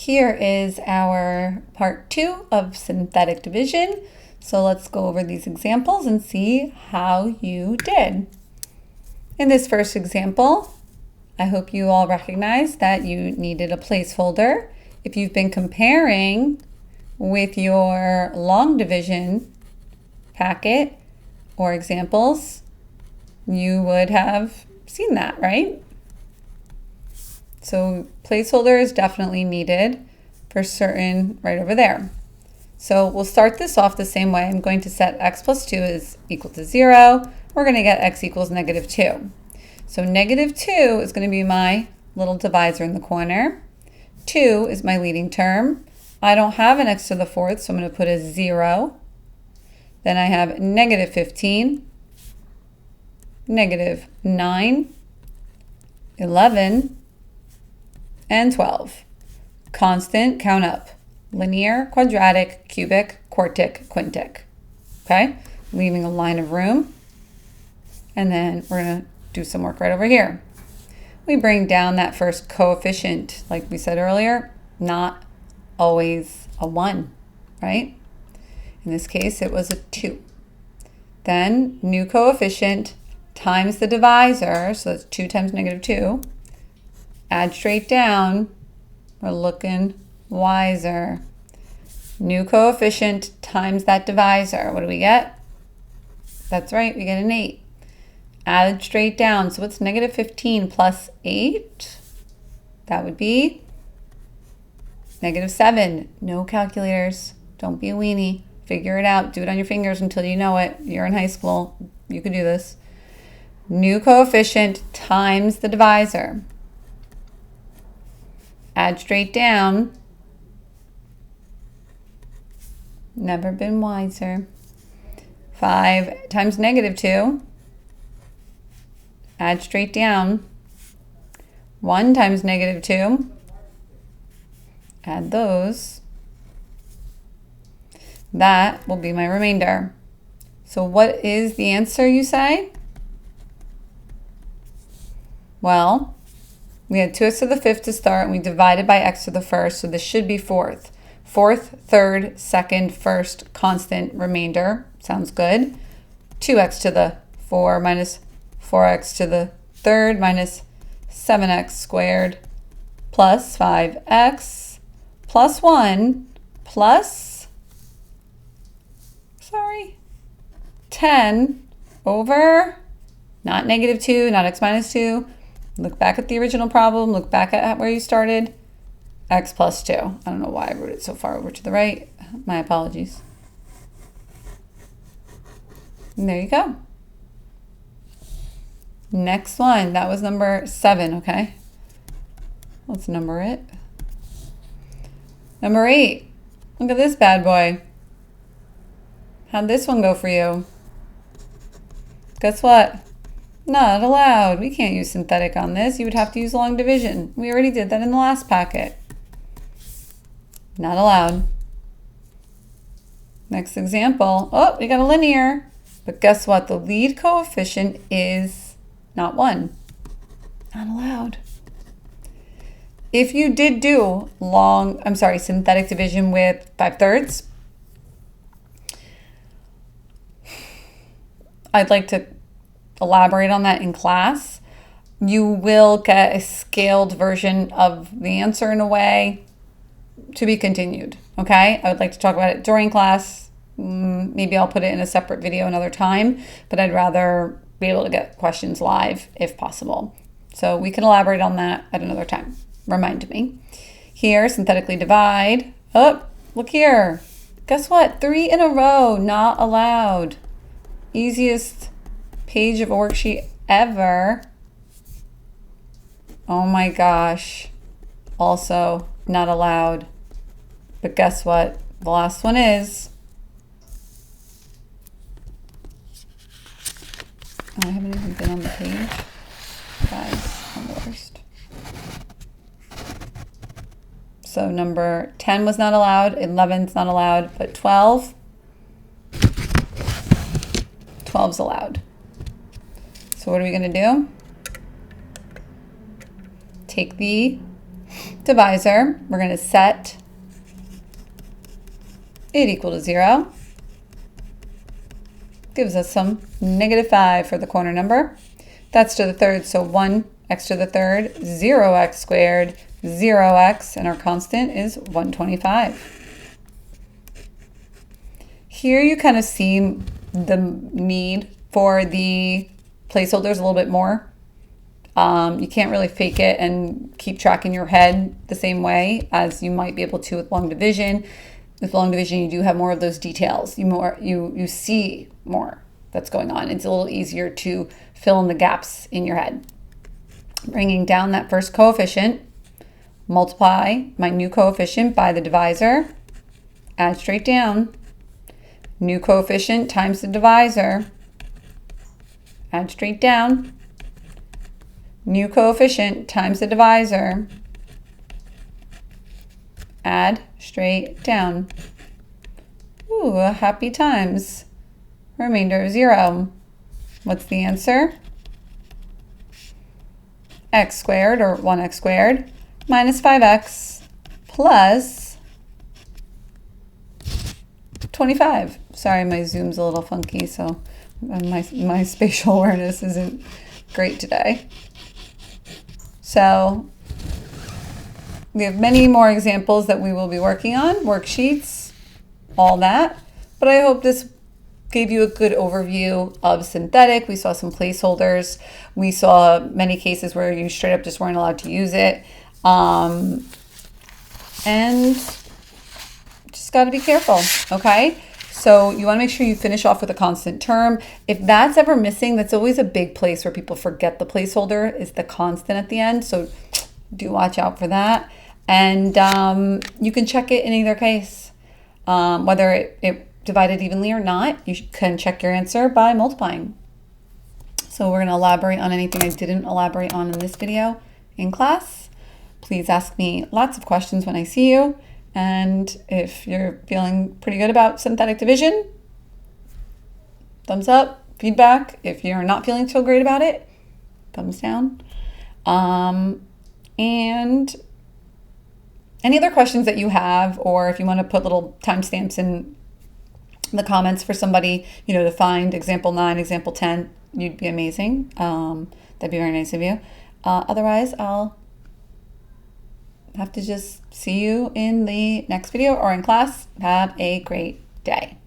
Here is our part 2 of synthetic division. So let's go over these examples and see how you did. In this first example, I hope you all recognize that you needed a placeholder. If you've been comparing with your long division packet or examples, you would have seen that, right? So placeholder is definitely needed for certain right over there. So we'll start this off the same way. I'm going to set x plus 2 is equal to 0. We're going to get x equals negative 2. So negative 2 is going to be my little divisor in the corner. 2 is my leading term. I don't have an x to the fourth, so I'm going to put a 0. Then I have negative 15, negative 9, 11, and 12. Constant, count up. Linear, quadratic, cubic, quartic, quintic. Okay? Leaving a line of room. And then we're going to do some work right over here. We bring down that first coefficient, like we said earlier, not always a 1, right? In this case, it was a 2. Then new coefficient times the divisor, so that's 2 times negative 2. Add straight down, we're looking wiser. New coefficient times that divisor. What do we get? That's right, we get an 8. Add straight down, so what's negative 15 plus 8? That would be negative 7. No calculators. Don't be a weenie. Figure it out. Do it on your fingers until you know it. You're in high school. You can do this. New coefficient times the divisor. Add straight down. Never been wiser. 5 times negative 2. Add straight down. 1 times negative 2. Add those. That will be my remainder. So what is the answer, you say? Well, we had 2x to the 5th to start, and we divided by x to the 1st, so this should be 4th. 4th, 3rd, 2nd, 1st, constant, remainder. Sounds good. 2x to the 4 minus 4x to the 3rd minus 7x squared plus 5x plus 1 plus, 10 over, not negative 2, not x minus 2. Look back at the original problem. Look back at where you started. X plus 2. I don't know why I wrote it so far over to the right. My apologies. And there you go. Next one. That was number 7, okay? Let's number it. Number 8. Look at this bad boy. How'd this one go for you? Guess what? Not allowed. We can't use synthetic on this. You would have to use long division. We already did that in the last packet. Not allowed. Next example. Oh, we got a linear. But guess what? The lead coefficient is not 1. Not allowed. If you did do synthetic division with 5/3, I'd like to elaborate on that in class. You will get a scaled version of the answer in a way to be continued, okay? I would like to talk about it during class. Maybe I'll put it in a separate video another time, but I'd rather be able to get questions live if possible. So we can elaborate on that at another time. Remind me. Here, synthetically divide. Oh, look here. Guess what? 3 in a row, not allowed. Easiest page of a worksheet ever. Oh my gosh. Also not allowed. But guess what? The last one is. Oh, I haven't even been on the page. Guys, I'm the worst. So number 10 was not allowed, 11's not allowed, but 12. 12's allowed. So what are we going to do? Take the divisor, we're going to set it equal to 0. Gives us some -5 for the corner number. That's to the third, so 1x to the third, 0x squared, 0x, and our constant is 125. Here you kind of see the need for the placeholders a little bit more. You can't really fake it and keep track in your head the same way as you might be able to with long division. With long division, you do have more of those details. You see more that's going on. It's a little easier to fill in the gaps in your head. Bringing down that first coefficient, multiply my new coefficient by the divisor, add straight down. New coefficient times the divisor, add straight down. New coefficient times the divisor, add straight down. Ooh, happy times. Remainder of 0. What's the answer? X squared, or 1x squared, minus 5x plus 25. Sorry, my Zoom's a little funky, so my spatial awareness isn't great today. So we have many more examples that we will be working on, worksheets, all that. But I hope this gave you a good overview of synthetic. We saw some placeholders. We saw many cases where you straight up just weren't allowed to use it. And just got to be careful, okay? So you want to make sure you finish off with a constant term. If that's ever missing, that's always a big place where people forget the placeholder is the constant at the end. So do watch out for that. And you can check it in either case, whether it divided evenly or not. You can check your answer by multiplying. So we're going to elaborate on anything I didn't elaborate on in this video in class. Please ask me lots of questions when I see you. And if you're feeling pretty good about synthetic division, thumbs up, feedback. If you're not feeling so great about it, thumbs down. And any other questions that you have, or if you want to put little timestamps in the comments for somebody, to find example 9, example 10, you'd be amazing. That'd be very nice of you. Otherwise, I'll have to just see you in the next video or in class. Have a great day.